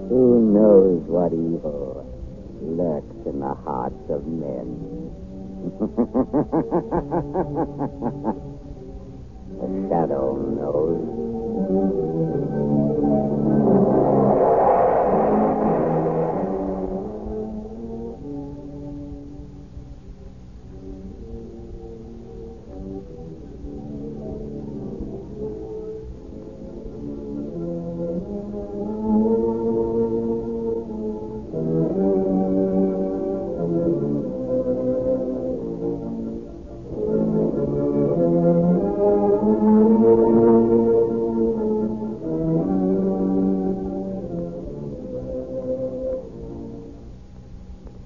Who knows what evil lurks in the hearts of men? The shadow knows.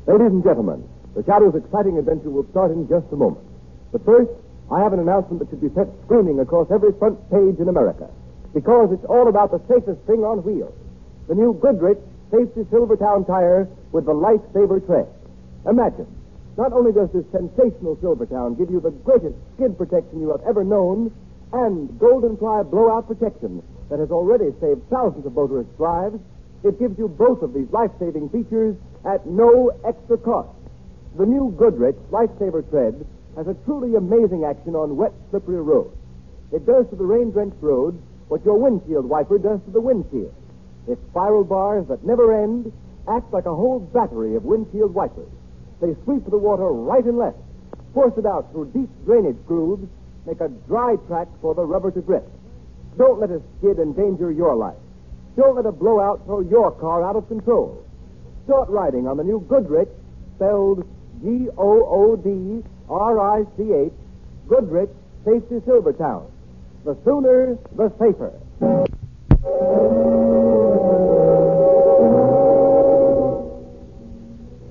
Ladies and gentlemen, the Shadow's exciting adventure will start in just a moment. But first, I have an announcement that should be set screaming across every front page in America. Because it's all about the safest thing on wheels. The new Goodrich Safety Silvertown tire with the Lifesaver tread. Imagine, not only does this sensational Silvertown give you the greatest skid protection you have ever known, and Golden Ply blowout protection that has already saved thousands of motorists' lives, it gives you both of these life-saving features at no extra cost. The new Goodrich Lifesaver tread has a truly amazing action on wet, slippery roads. It does to the rain-drenched roads what your windshield wiper does to the windshield. Its spiral bars that never end act like a whole battery of windshield wipers. They sweep the water right and left, force it out through deep drainage grooves, make a dry track for the rubber to grip. Don't let a skid endanger your life. Don't let a blowout throw your car out of control. Start riding on the new Goodrich, spelled Goodrich, Goodrich Safety Silvertown. The sooner, the safer.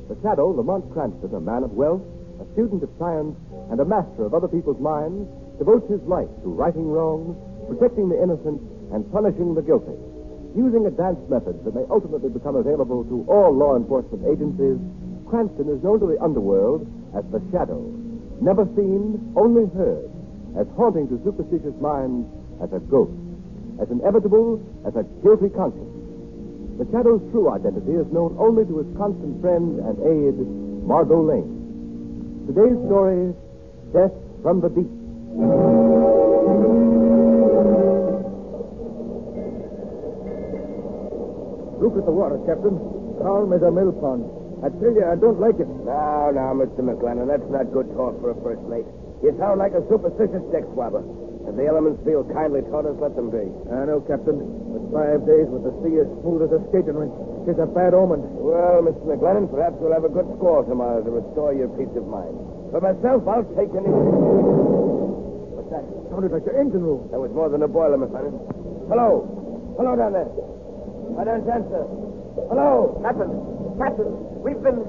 The Shadow, Lamont Cranston, a man of wealth, a student of science, and a master of other people's minds, devotes his life to righting wrongs, protecting the innocent, and punishing the guilty. Using advanced methods that may ultimately become available to all law enforcement agencies, Cranston is known to the underworld as the Shadow. Never seen, only heard, as haunting to superstitious minds as a ghost, as inevitable as a guilty conscience. The Shadow's true identity is known only to his constant friend and aide, Margo Lane. Today's story, Death from the Deep. Look at the water, Captain. Calm as a mill pond. I tell you, I don't like it. Now, Mr. McLennan, that's not good talk for a first mate. You sound like a superstitious deck swabber. If the elements feel kindly toward us, let them be. I know, Captain. But 5 days with the sea as smooth as a skating rink is a bad omen. Well, Mr. McLennan, perhaps we'll have a good squall tomorrow to restore your peace of mind. For myself, I'll take any... What's that? Sounded like the engine room. That was more than a boiler, McLennan. Hello. Hello down there. Why don't you answer? Hello. Captain. Captain. We've been...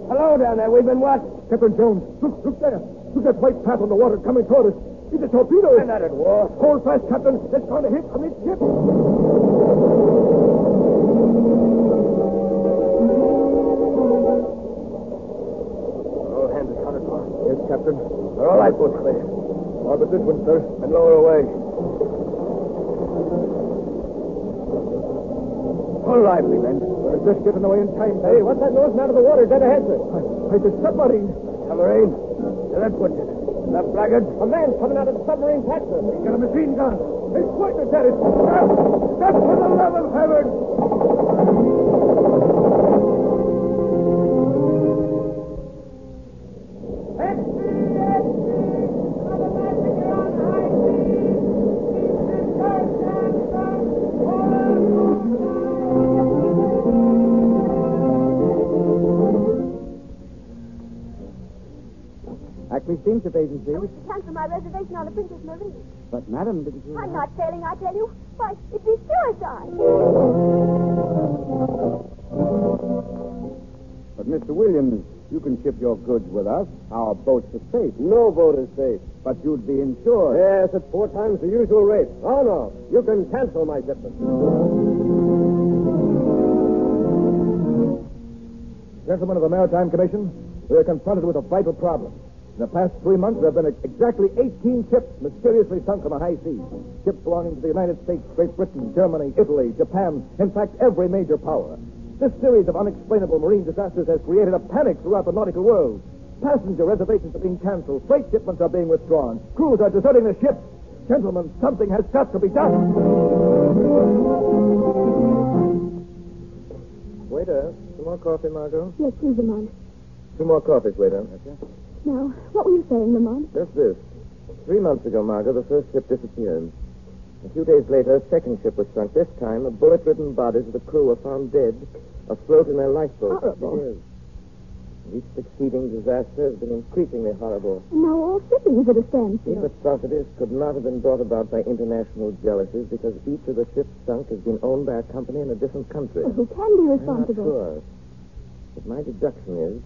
Hello down there. We've been what? Captain Jones. Look there. Look at that white path on the water coming toward us. It's a torpedo. We're not at war. Hold fast, Captain. It's going to hit on its ship. All hands accounted for? Yes, Captain. Are all lifeboats clear? All but this one, sir. And lower away. Hold lively, men. We're just getting away in time, sir. Hey, what's that noise out of the water dead ahead, sir? It's a submarine. Submarine? Now that puts it. That blackguard? A man coming out of the submarine hatch, sir. He's got a machine gun. He's pointing at it. Stop for the love of heaven. Steamship Agency. I wish to cancel my reservation on the Princess Marie. But, madam, didn't you... I'm not sailing, I tell you. Why, it'd be suicide. But, Mr. Williams, you can ship your goods with us. Our boats are safe. No boat is safe. But you'd be insured. Yes, at 4 times the usual rate. Oh, no. You can cancel my shipment. Gentlemen of the Maritime Commission, we are confronted with a vital problem. In the past 3 months, there have been exactly 18 ships mysteriously sunk on the high seas. Ships belonging to the United States, Great Britain, Germany, Italy, Japan, in fact, every major power. This series of unexplainable marine disasters has created a panic throughout the nautical world. Passenger reservations are being canceled. Freight shipments are being withdrawn. Crews are deserting the ships. Gentlemen, something has got to be done. Waiter, some more coffee, Margo? Yes, please, Lamont. 2 more coffees, waiter. Now, what were you saying, Lamont? Just this. 3 months ago, Margo, the first ship disappeared. A few days later, a second ship was sunk. This time, the bullet-ridden bodies of the crew were found dead, afloat in their lifeboats. Horrible. It is. Each succeeding disaster has been increasingly horrible. Now all shipping is at a standstill. These atrocities could not have been brought about by international jealousies because each of the ships sunk has been owned by a company in a different country. Well, who can be I'm not responsible? sure. But my deduction is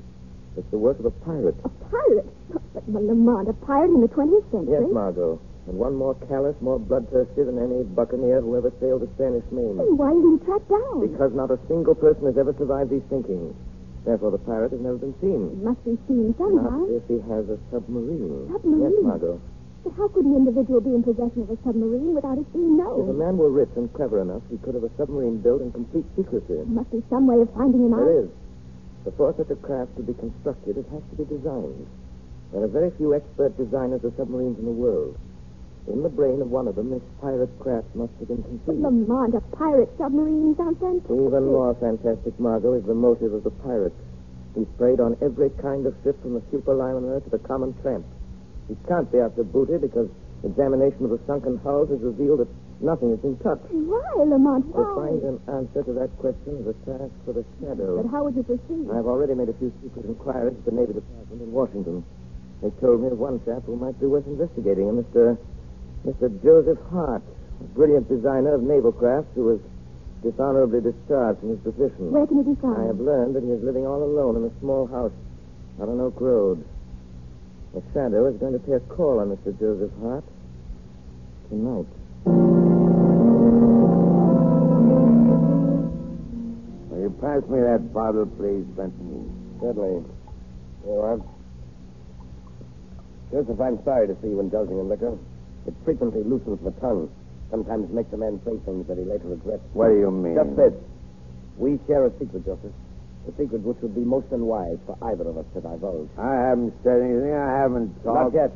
it's the work of a pirate. A pirate? But, Lamont, a pirate in the 20th century? Yes, Margot. And one more callous, more bloodthirsty than any buccaneer who ever sailed the Spanish Main. Then why isn't he tracked down? Because not a single person has ever survived these sinkings. Therefore, the pirate has never been seen. He must be seen somehow. Not if he has a submarine. Submarine? Yes, Margot. But how could an individual be in possession of a submarine without it being If a known? man were rich and clever enough, he could have a submarine built in complete secrecy. There must be some way of finding him out. There is. Before such a craft to be constructed, it has to be designed. There are very few expert designers of submarines in the world. In the brain of one of them, this pirate craft must have been But conceived. Lamont, a pirate submarine sounds fantastic. Even more fantastic, Margot, is the motive of the pirate. He's preyed on every kind of ship from the superliner to the common tramp. He can't be after booty because examination of the sunken hulls has revealed that nothing has been touched. Why, Lamont? To Why? find an answer to that question is a task for the shadow. But how would you proceed? I've already made a few secret inquiries at the Navy Department in Washington. They told me of one chap who might be worth investigating, Mr. Joseph Hart, a brilliant designer of naval crafts who was dishonorably discharged from his position. Where can he be I found? have learned that he is living all alone in a small house out on Oak Road. The shadow is going to pay a call on Mr. Joseph Hart tonight. Will you pass me that bottle, please, Benson? Certainly. Here you are. Joseph, I'm sorry to see you indulging in liquor. It frequently loosens the tongue. Sometimes makes a man say things that he later regrets. What do you mean? Just this. We share a secret, Joseph. A secret which would be most unwise for either of us to divulge. I haven't said anything. I haven't Not talked. yet.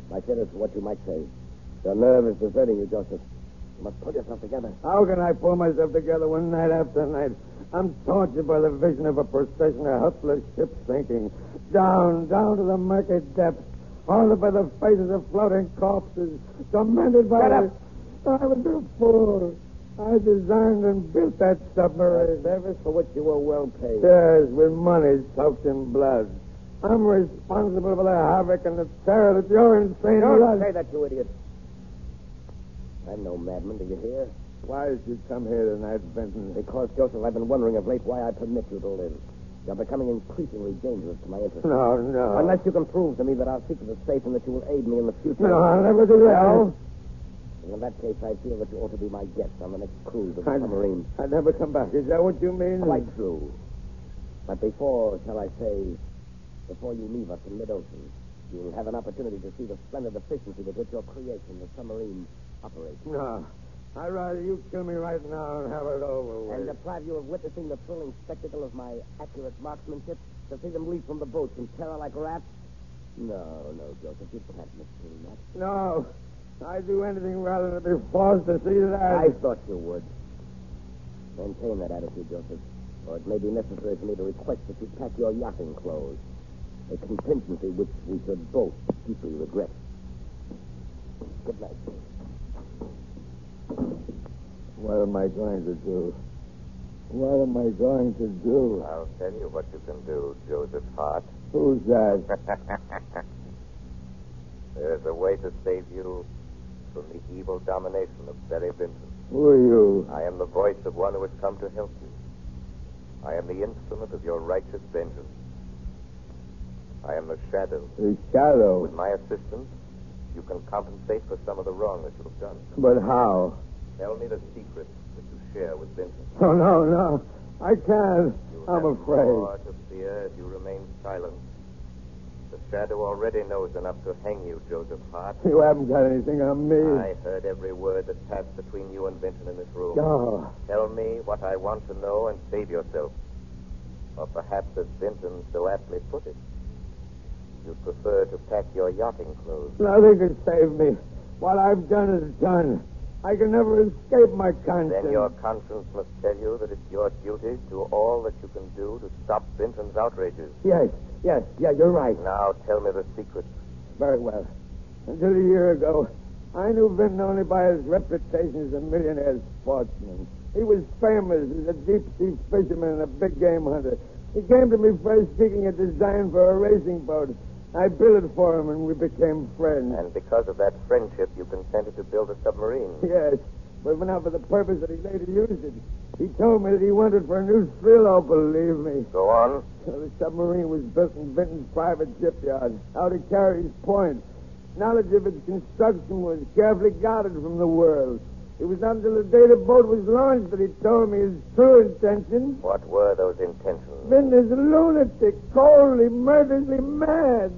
I said it for what you might say. Your nerve is deserting you, Joseph. You must pull yourself together. How can I pull myself together when night after night I'm tortured by the vision of a procession of helpless ships sinking down to the murky depths, haunted by the faces of floating corpses, tormented by... Shut up! I was a fool. I designed and built that submarine. Service for which you were well paid. Yes, with money soaked in blood. I'm responsible for the havoc and the terror that your insane Don't blood... say that, you idiot. I'm no madman, do you hear? Why did you come here tonight, Benton? Because, Joseph, I've been wondering of late why I permit you to live. You're becoming increasingly dangerous to my interests. No. Unless you can prove to me that our secret is safe and that you will aid me in the future. No, I'll never do that. Well, in that case, I feel that you ought to be my guest on the next cruise of the submarine. I'd never come back. Is that what you mean? Quite true. But before, shall I say, before you leave us in mid-ocean, you'll have an opportunity to see the splendid efficiency with which your creation, the submarine, operates. No. I'd rather you kill me right now and have it over with. And deprive you of witnessing the thrilling spectacle of my accurate marksmanship, to see them leap from the boats in terror like rats? No, Joseph, you can't mislead that. No. I'd do anything rather than be forced to see that. I thought you would. Maintain that attitude, Joseph, or it may be necessary for me to request that you pack your yachting clothes. A contingency which we should both deeply regret. Good night. What am I going to do? What am I going to do? I'll tell you what you can do, Joseph Hart. Who's that? There's a way to save you from the evil domination of Barry Vincent. Who are you? I am the voice of one who has come to help you. I am the instrument of your righteous vengeance. I am the shadow. The shadow. With my assistance, you can compensate for some of the wrong that you have done. But how? Tell me the secret that you share with Vincent. Oh, no. I can't. You I'm have afraid. more to fear if you remain silent. The Shadow already knows enough to hang you, Joseph Hart. You haven't got anything on me. I heard every word that passed between you and Vinton in this room. Oh. Tell me what I want to know and save yourself. Or perhaps, as Vinton so aptly put it, you'd prefer to pack your yachting clothes. Nothing can save me. What I've done is done. I can never escape my conscience. Then your conscience must tell you that it's your duty to do all that you can do to stop Vinton's outrages. Yes, you're right. Now tell me the secret. Very well. Until a year ago, I knew Vinton only by his reputation as a millionaire sportsman. He was famous as a deep-sea fisherman and a big game hunter. He came to me first seeking a design for a racing boat. I built it for him, and we became friends. And because of that friendship, you consented to build a submarine. Yes, but not for the purpose that he later used it. He told me that he wanted for a new thrill, oh, believe me. Go on. So the submarine was built in Vinton's private shipyard, out at Carey's Point. Knowledge of its construction was carefully guarded from the world. It was not until the day the boat was launched that he told me his true intentions. What were those intentions? Vinton is a lunatic, coldly, murderously mad.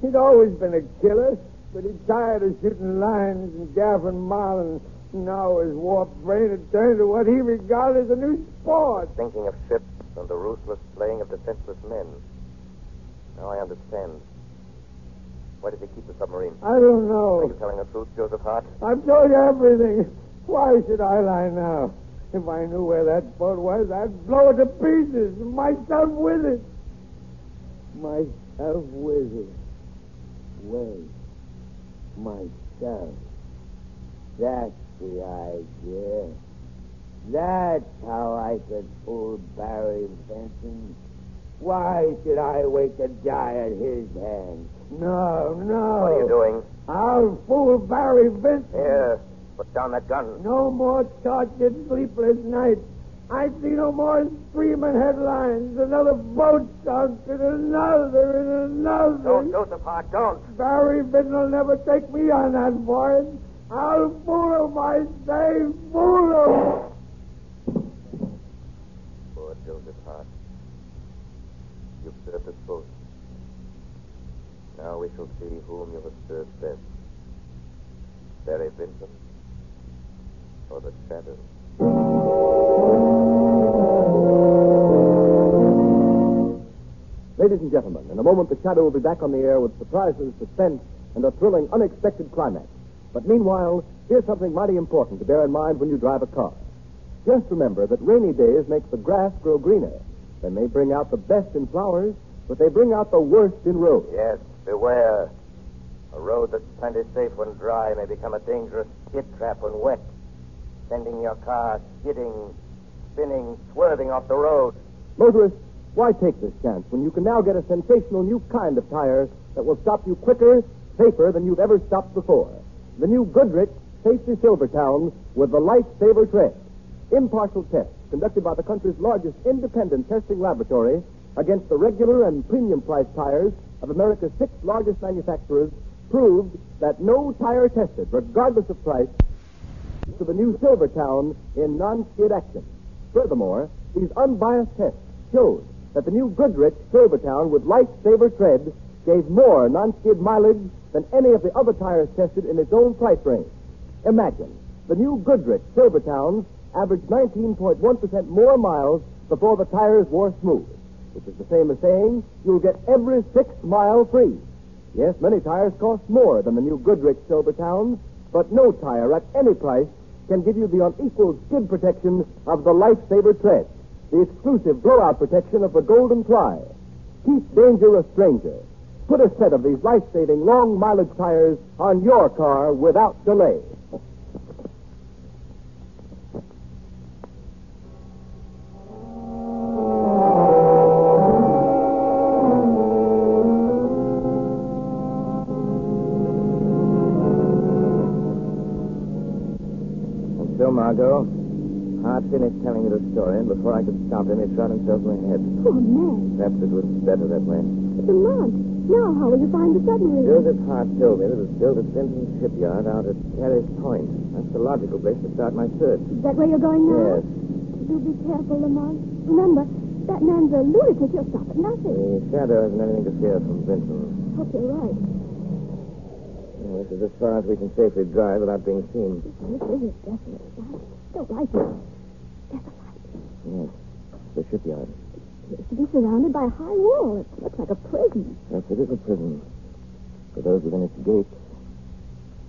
He'd always been a killer, but he tired of shooting lions and gaffing marlin. Now his warped brain had turned to what he regarded as a new sport. Thinking of ships and the ruthless slaying of defenseless men. Now I understand. Why did he keep the submarine? I don't know. Are you telling the truth, Joseph Hart? I've told you everything. Why should I lie now? If I knew where that boat was, I'd blow it to pieces, myself with it. Myself with it. Wait. Myself. That's the idea. That's how I could fool Barry Benson. Why should I wait to die at his hands? No. What are you doing? I'll fool Barry Benson. Here, put down that gun. No more tortured, sleepless nights. I see no more screaming headlines. Another boat sunk, and another, and another. Don't, Joseph Hart, don't. Barry Benson will never take me on that voyage. I'll fool him, I say, fool him. Poor Joseph Hart. You've served us both. Now we shall see whom you have served best. Barry Benson or the Shadow. Ladies and gentlemen, in a moment the Shadow will be back on the air with surprises, suspense, and a thrilling, unexpected climax. But meanwhile, here's something mighty important to bear in mind when you drive a car. Just remember that rainy days make the grass grow greener. They may bring out the best in flowers, but they bring out the worst in roads. Yes, beware. A road that's plenty safe when dry may become a dangerous skid trap when wet, sending your car skidding, spinning, swerving off the road. Motorists, why take this chance when you can now get a sensational new kind of tire that will stop you quicker, safer than you've ever stopped before? The new Goodrich Safety Silvertown with the Lifesaver tread. Impartial tests conducted by the country's largest independent testing laboratory against the regular and premium priced tires of America's 6 largest manufacturers proved that no tire tested, regardless of price, to the new Silvertown in non-skid action. Furthermore, these unbiased tests showed that the new Goodrich Silvertown with Lifesaver tread gave more non-skid mileage than any of the other tires tested in its own price range. Imagine, the new Goodrich Silvertowns averaged 19.1% more miles before the tires wore smooth, which is the same as saying you'll get every 6th mile free. Yes, many tires cost more than the new Goodrich Silvertowns, but no tire at any price can give you the unequaled skid protection of the Lifesaver tread, the exclusive blowout protection of the Golden Ply. Keep danger a stranger. Put a set of these life-saving long-mileage tires on your car without delay. And so, Margo, Hart finished telling me the story, and before I could stop him, he shot himself in the head. Poor man. Perhaps it was better that way. It's a month. Now, how will you find the submarine? Joseph Hart told me that it was built at Vincent's shipyard out at Carey's Point. That's the logical place to start my search. Is that where you're going now? Yes. Do be careful, Lamont. Remember, that man's a lunatic. He'll stop at nothing. The Shadow hasn't anything to fear from Vincent. hope you're right. Well, this is as far as we can safely drive without being seen. This is definitely. I don't like it. There's a light. Yes. The shipyard. It appears to be surrounded by a high wall. It looks like a prison. Yes, it is a prison. For those within its gates.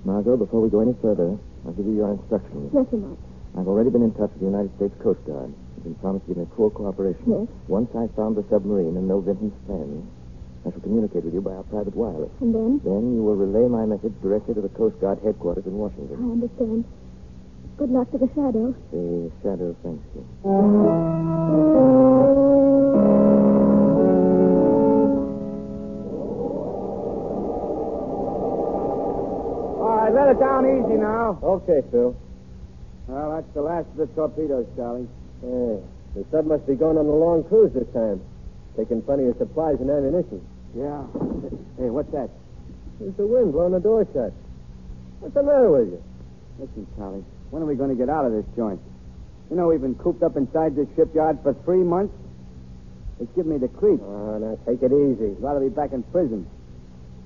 Margo, before we go any further, I'll give you your instructions. Yes, Lamont. I've already been in touch with the United States Coast Guard. You've been promised to give me full cooperation. Yes. Once I've found the submarine and know Vinton's plan, I shall communicate with you by our private wireless. And then? Then you will relay my message directly to the Coast Guard headquarters in Washington. I understand. Good luck to the Shadow. The Shadow thanks you. All right, let it down easy now. Okay, Phil. Well, that's the last of the torpedoes, Charlie. Hey, the sub must be going on a long cruise this time. Taking plenty of supplies and ammunition. Yeah. Hey, what's that? It's the wind blowing the door shut. What's the matter with you? Listen, Charlie, when are we going to get out of this joint? You know, we've been cooped up inside this shipyard for 3 months. It's giving me the creeps. Oh, now take it easy. I'd rather be back in prison.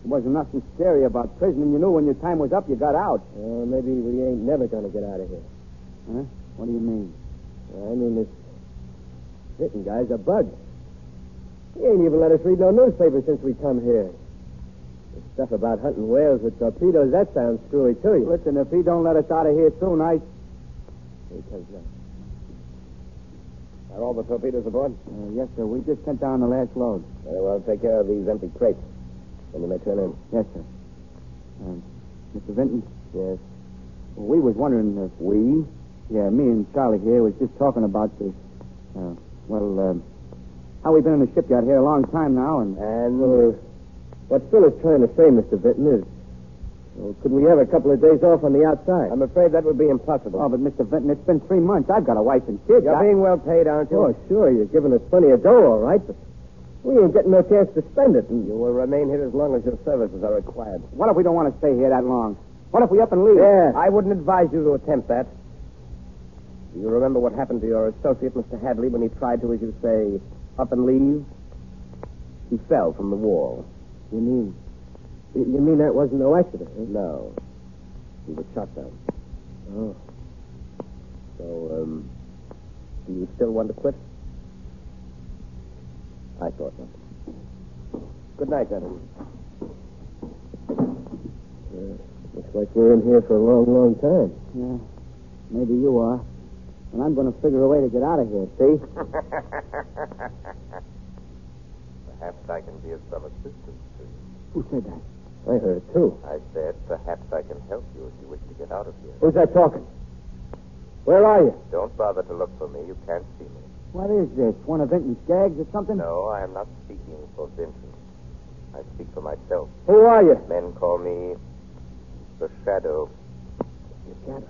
There wasn't nothing scary about prison, and you knew when your time was up, you got out. Maybe we ain't never going to get out of here. Huh? What do you mean? I mean, this Vinton guy's a bug. He ain't even let us read no newspaper since we come here. The stuff about hunting whales with torpedoes, that sounds screwy to you. Listen, if he don't let us out of here soon, Here he comes now. Are all the torpedoes aboard? yes, sir. We just sent down the last load. Very well, take care of these empty crates. Then you may turn in. Yes, sir. Mr. Vinton? Yes. Well, we was wondering if we... Yeah, me and Charlie here was just talking about this... how we've been in the shipyard here a long time now, and... What Phil is trying to say, Mr. Vinton, is... could we have a couple of days off on the outside? I'm afraid that would be impossible. Oh, but Mr. Vinton, it's been 3 months. I've got a wife and kids. You're being well paid, aren't you? Oh, sure. You're giving us plenty of dough, all right, but we ain't getting no chance to spend it. You will remain here as long as your services are required. What if we don't want to stay here that long? What if we up and leave? Yeah. I wouldn't advise you to attempt that. Do you remember what happened to your associate, Mr. Hadley, when he tried to, as you say, up and leave? He fell from the wall. You mean that wasn't no accident? Huh? No. He was shot down. Oh. So, do you still want to quit? I thought so. Good night, gentlemen. Looks like we're in here for a long, long time. Yeah. Maybe you are. And I'm going to figure a way to get out of here, see? Perhaps I can be of some assistance to you. Who said that? I heard it, too. I said perhaps I can help you if you wish to get out of here. Who's that talking? Where are you? Don't bother to look for me. You can't see me. What is this? One of Vinton's gags or something? No, I am not speaking for Vincent. I speak for myself. Who are you? Men call me the Shadow. The Shadow.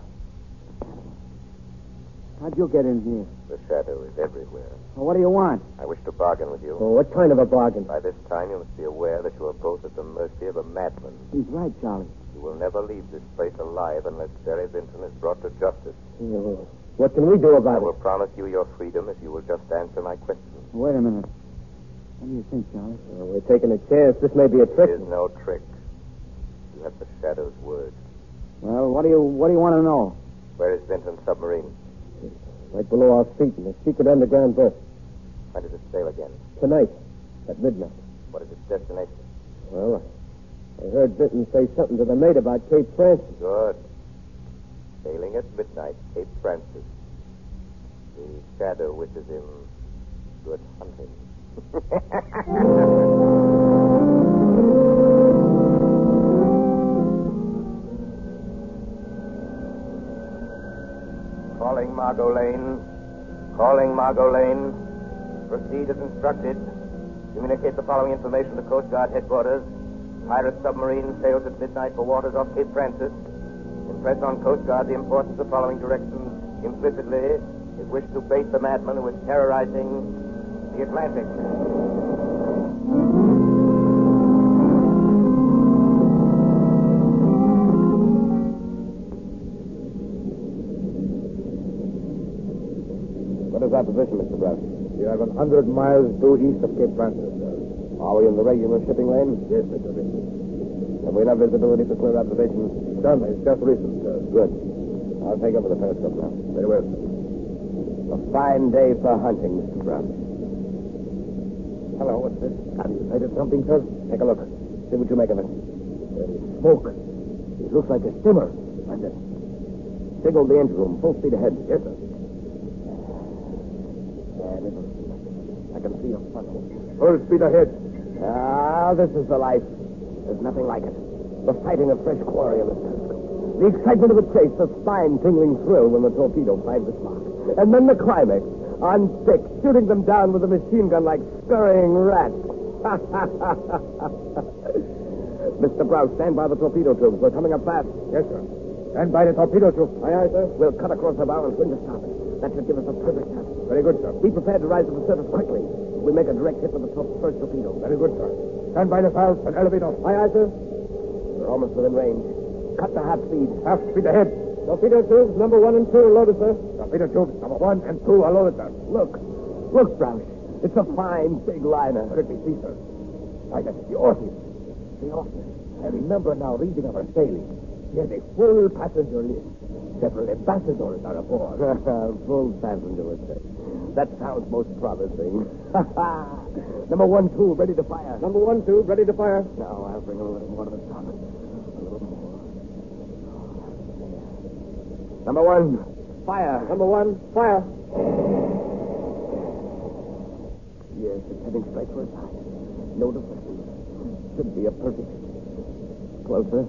How'd you get in here? The Shadow is everywhere. Well, what do you want? I wish to bargain with you. Oh, what kind of a bargain? By this time, you must be aware that you are both at the mercy of a madman. He's right, Charlie. You will never leave this place alive unless Barry Vinton is brought to justice. Oh, what can we do I about will it? promise you your freedom if you will just answer my questions. Wait a minute. What do you think, Charlie? We're taking a chance. This may be a trick. It is no trick. You have the Shadow's word. Well, what do you want to know? Where is Vinton's submarine? Right below our feet in a secret underground berth. When does it sail again? Tonight, at midnight. What is its destination? Well, I heard Vinton say something to the mate about Cape Francis. Good. Sailing at midnight, Cape Francis. The Shadow wishes him good hunting. Calling Margo Lane. Calling Margo Lane. Proceed as instructed. Communicate the following information to Coast Guard headquarters. Pirate submarine sails at midnight for waters off Cape Francis. Impress on Coast Guard the importance of following directions implicitly. It wish to bait the madman who is terrorizing the Atlantic. What is our position, Mr. Brown? We are 100 miles due east of Cape Francis, sir. Are we in the regular shipping lane? Yes, Mr. Vincent. Have we enough visibility for clear observation? Done. It's just recent, sir. Good. I'll take over the periscope now. Very well, sir. A fine day for hunting, Mr. Brown. Hello, what's this? Have you sighted something, sir? Take a look. See what you make of it. There is smoke. It looks like a simmer. Find it. Signal the engine room. Full speed ahead. Yes, sir. And I can see a funnel. Full speed ahead. Ah, this is the life. There's nothing like it. The fighting of fresh quarry in the periscope. The excitement of the chase, the spine-tingling thrill when the torpedo finds its mark. And then the climax. On deck, shooting them down with a machine gun like scurrying rats. Mr. Browse, stand by the torpedo tubes. We're coming up fast. Yes, sir. Stand by the torpedo tube. Aye, sir. We'll cut across the bow and swing to stop it. That should give us a perfect chance. Very good, sir. Be prepared to rise to the surface quickly. We make a direct hit with the first torpedo. Very good, sir. Stand by the valves and elevator. Aye, sir. We're almost within range. Cut to half speed. Half speed ahead. Torpedo tubes number 1 and 2 are loaded, sir. Torpedo tubes number 1 and 2 are loaded, sir. Look, Browse. It's a fine, big liner. Let me see, sir. Why, that's the Orient. The Orient. I remember now reading of our sailing. He has a full passenger list. Several ambassadors are aboard. Full passenger list. That sounds most promising. Number 1 tube, ready to fire. Number 1 tube, ready to fire. Now, I'll bring a little more to the top. A little more. Number 1, fire. Number 1, fire. Yes, it's heading straight for its eye. No deflection. Should be a perfect hit. Closer.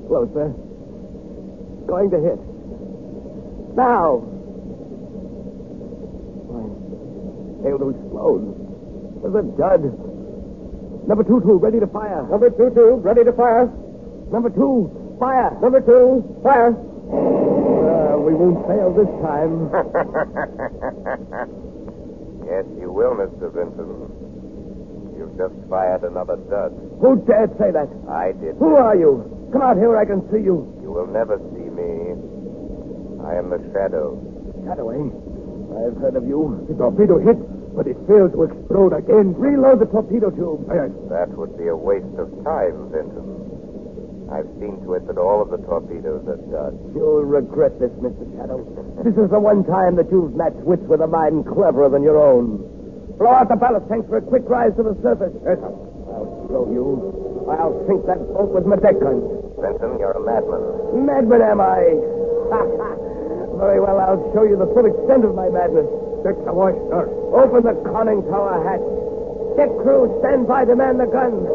Closer. Going to hit. Now! Failed to explode. There's a dud. Number 2 tube, ready to fire. Number 2 tube, ready to fire. Number 2, fire. Number 2, fire. We won't fail this time. Yes, you will, Mr. Vinton. You've just fired another dud. Who dared say that? I did. Who are you? Come out here where I can see you. You will never see me. I am the Shadow. Shadow, eh? I've heard of you. The torpedo hit, but it failed to explode again. Reload the torpedo tube. Aye, aye. That would be a waste of time, Vinton. I've seen to it that all of the torpedoes are dud. You'll regret this, Mr. Shadow. This is the one time that you've matched wits with a mind cleverer than your own. Blow out the ballast tanks for a quick rise to the surface. Yes, sir. I'll blow you. I'll sink that boat with my deck guns. Vinton, you're a madman. Madman am I? Very well, I'll show you the full extent of my madness. Check the wash, sir. Open the conning tower hatch. Deck crew, stand by to man the guns.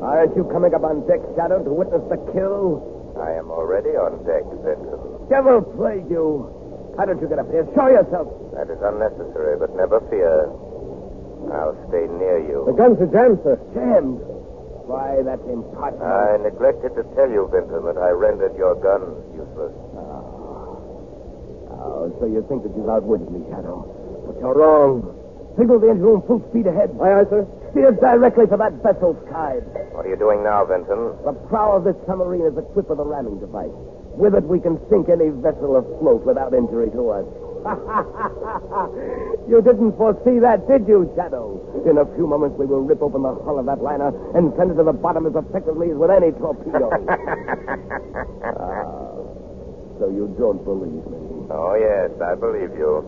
Aren't you coming up on deck, Shadow, to witness the kill? I am already on deck, Vinton. Devil plague you. How did you get up here? Show yourself. That is unnecessary, but never fear. I'll stay near you. The guns are jammed, sir. Jammed? Why, that's impossible. I neglected to tell you, Vinton, that I rendered your guns useless. Oh, so you think that you've outwitted me, Shadow. But you're wrong. Signal the engine room full speed ahead. Aye, aye, sir. Steer directly for that vessel's side. What are you doing now, Vinton? The prow of this submarine is equipped with a ramming device. With it, we can sink any vessel afloat without injury to us. You didn't foresee that, did you, Shadow? In a few moments, we will rip open the hull of that liner and send it to the bottom as effectively as with any torpedo. So you don't believe me? Oh, yes, I believe you.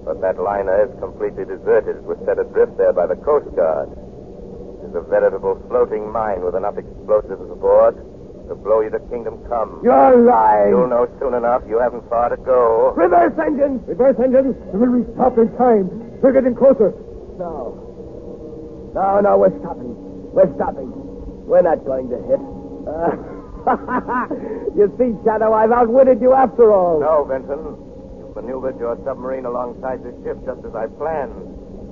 But that liner is completely deserted. It was set adrift there by the Coast Guard. It is a veritable floating mine with enough explosives aboard to blow you to kingdom come. You're lying. You'll know soon enough. You haven't far to go. Reverse engines! Reverse engines. Will we stop in time? We're getting closer. No, we're stopping. We're stopping. We're not going to hit. You see, Shadow, I've outwitted you after all. No, Vinton. You maneuvered your submarine alongside the ship just as I planned.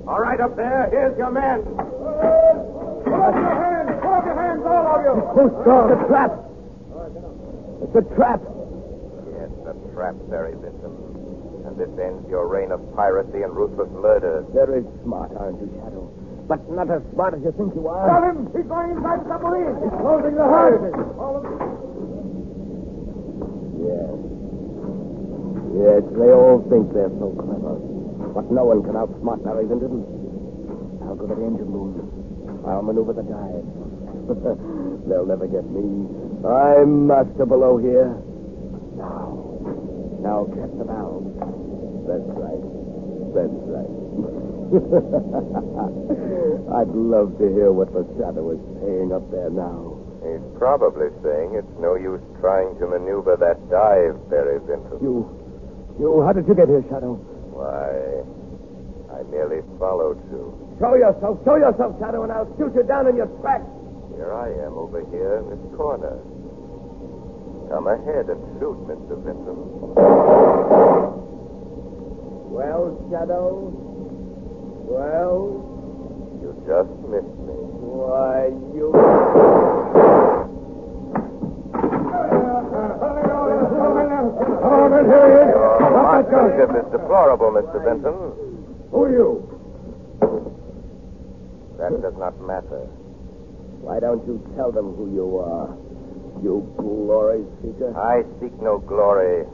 All right, up there. Here's your man. Pull up your hands. Pull up your hands, all of you. Coast Guard. It's a trap. It's a trap. Yes, a trap, Barry Vinton. And this ends your reign of piracy and ruthless murder. Very smart, aren't you, Shadow? But not as smart as you think you are. Stop him. He's going inside the submarine. He's closing the hatch. Yes. Yes, they all think they're so clever. But no one can outsmart Barry Vinton. I'll go to the engine room. I'll maneuver the dive. They'll never get me. I'm master below here. Now check the valve. That's right. I'd love to hear what the shadow is saying up there now. He's probably saying it's no use trying to maneuver that dive, Barry Vinton. How did you get here, Shadow? Why, I merely followed you. Show yourself, Shadow, and I'll shoot you down in your tracks. Here I am over here in this corner. Come ahead and shoot, Mr. Vinton. Well, Shadow? Well? You just missed me. Why, you... Your marksmanship is deplorable, Mr. Vinton. Who are you? That does not matter. Why don't you tell them who you are, you glory seeker? I seek no glory.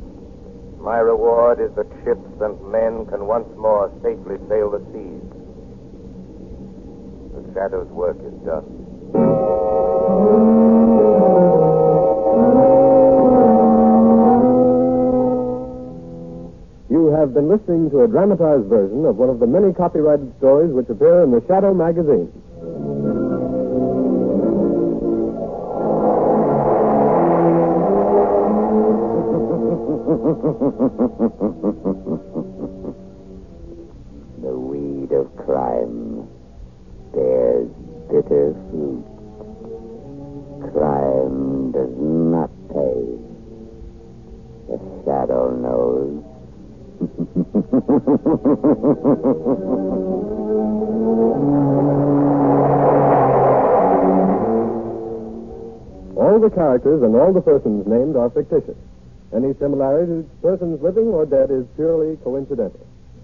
My reward is that ships and men can once more safely sail the seas. The Shadow's work is done. You have been listening to a dramatized version of one of the many copyrighted stories which appear in the Shadow magazine. The weed of crime bears bitter fruit. Crime does not pay. The Shadow knows. All the characters and all the persons named are fictitious. Any similarity to persons living or dead is purely coincidental.